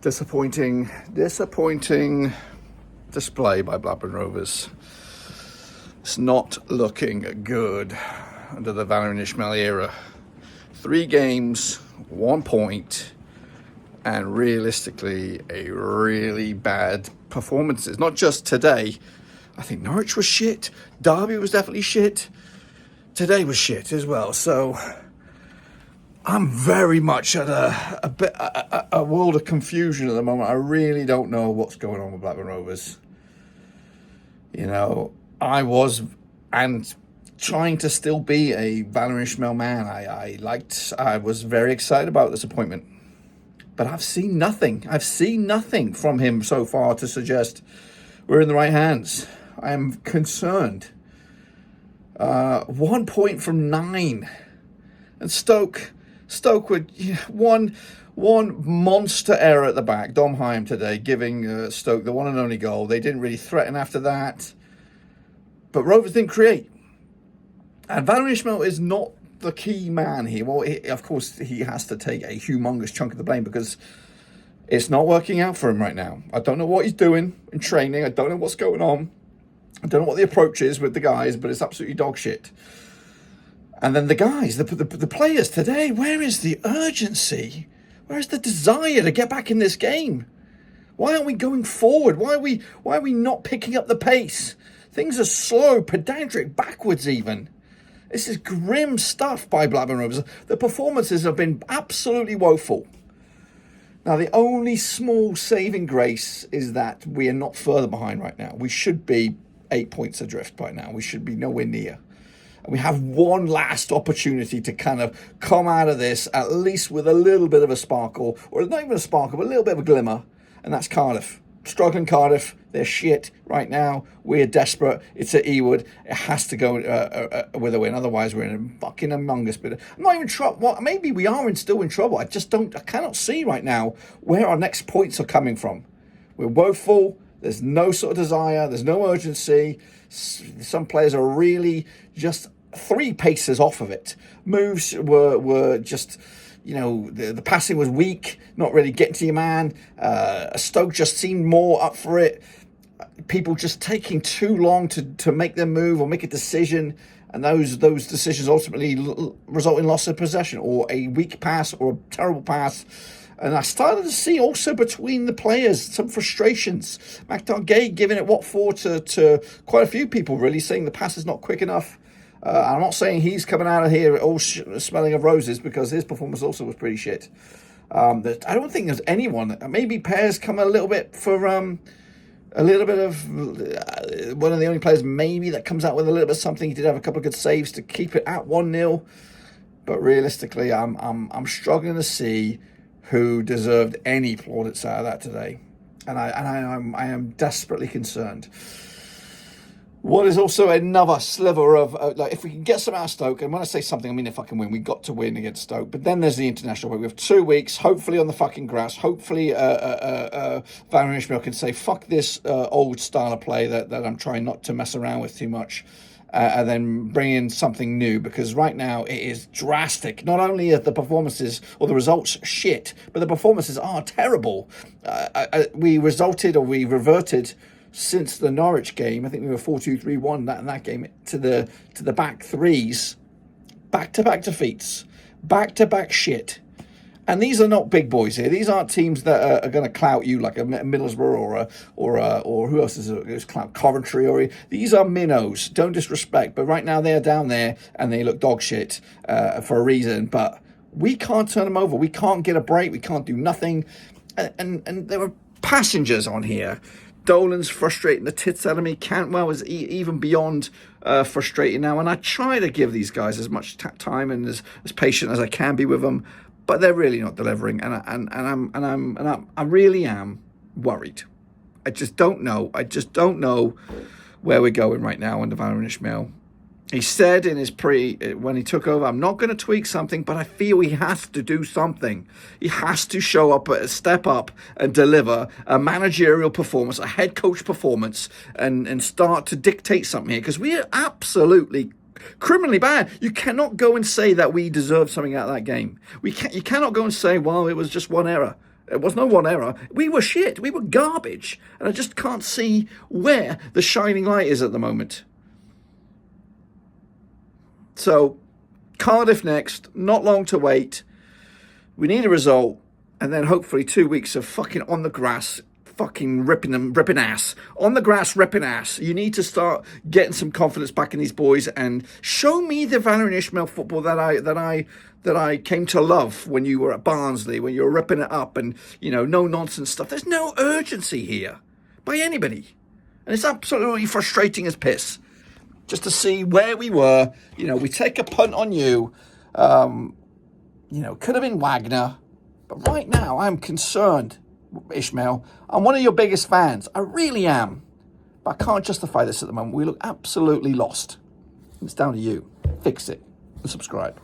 Disappointing display by Blackburn Rovers. It's not looking good under the Valérien Ismaël era. 3 games, 1 point, and realistically a really bad performance. It's not just today. I think Norwich was shit. Derby was definitely shit. Today was shit as well. So I'm very much at a world of confusion at the moment. I really don't know what's going on with Blackburn Rovers. You know, I was and trying to still be a Valérien Ismaël man. I was very excited about this appointment. But I've seen nothing. I've seen nothing from him so far to suggest we're in the right hands. I am concerned. 1 point from 9. And Stoke with one monster error at the back. Dom Hyam today giving Stoke the one and only goal. They didn't really threaten after that. But Rovers didn't create. And Valérien Ismaël is not the key man here. Well, of course, he has to take a humongous chunk of the blame because it's not working out for him right now. I don't know what he's doing in training. I don't know what's going on. I don't know what the approach is with the guys, but it's absolutely dog shit. And then the guys, the players today, where is the urgency? Where is the desire to get back in this game? Why aren't we going forward? Why are we not picking up the pace? Things are slow, pedantic, backwards even. This is grim stuff by Blackburn Rovers. The performances have been absolutely woeful. Now, the only small saving grace is that we are not further behind right now. We should be 8 points adrift by now. We should be nowhere near. And we have one last opportunity to kind of come out of this, at least with a little bit of a sparkle, or not even a sparkle, but a little bit of a glimmer, and that's Cardiff. Struggling Cardiff, they're shit right now. We're desperate. It's at Ewood. It has to go with a win. Otherwise, we're in a fucking humongous bit. I'm not even trouble. Well, maybe we are still in trouble. I cannot see right now where our next points are coming from. We're woeful. There's no sort of desire. There's no urgency. Some players are really just 3 paces off of it. Moves were just... You know, the passing was weak, not really getting to your man. Stoke just seemed more up for it. People just taking too long to make their move or make a decision. And those decisions ultimately result in loss of possession or a weak pass or a terrible pass. And I started to see also between the players some frustrations. McDonagh giving it what for to quite a few people, really, saying the pass is not quick enough. I'm not saying he's coming out of here all smelling of roses because his performance also was pretty shit. I don't think there's anyone. Maybe Pear's come a little bit for a little bit of one of the only players maybe that comes out with a little bit of something. He did have a couple of good saves to keep it at 1-0. But realistically, I'm struggling to see who deserved any plaudits out of that today, and I am desperately concerned. What is also another sliver of, like, if we can get some out of Stoke, and when I say something, I mean if I can win. We got to win against Stoke. But then there's the international break. We have 2 weeks, hopefully on the fucking grass. Hopefully Valérien Ismaël can say, fuck this old style of play that I'm trying not to mess around with too much. And then bring in something new, because right now it is drastic. Not only are the performances or the results shit, but the performances are terrible. We reverted since the Norwich game. I think we were 4-2-3-1 that game to the back threes, back-to-back defeats, back-to-back shit. And these are not big boys here. These aren't teams that are going to clout you like a Middlesbrough or who else is clout, Coventry. These are minnows. Don't disrespect. But right now they're down there and they look dog shit for a reason. But we can't turn them over. We can't get a break. We can't do nothing. And there are passengers on here. Dolan's frustrating the tits out of me. Cantwell is even beyond frustrating now. And I try to give these guys as much time and as patient as I can be with them, but they're really not delivering. And I really am worried. I just don't know. Where we're going right now under Valérien Ismaël. He said in his when he took over, I'm not going to tweak something, but I feel he has to do something. He has to show up, step up and deliver a managerial performance, a head coach performance, and start to dictate something here, because we are absolutely criminally bad. You cannot go and say that we deserve something out of that game. You cannot go and say, well, it was just one error. There was no one error. We were shit. We were garbage. And I just can't see where the shining light is at the moment. So, Cardiff next. Not long to wait. We need a result. And then hopefully 2 weeks of fucking on the grass, fucking ripping ass. On the grass, ripping ass. You need to start getting some confidence back in these boys and show me the Valerian Ishmael football that I came to love when you were at Barnsley, when you were ripping it up and, no nonsense stuff. There's no urgency here by anybody. And it's absolutely frustrating as piss just to see where we were. We take a punt on you. Could have been Wagner. But right now, I'm concerned, Ishmael. I'm one of your biggest fans. I really am. But I can't justify this at the moment. We look absolutely lost. It's down to you. Fix it and subscribe.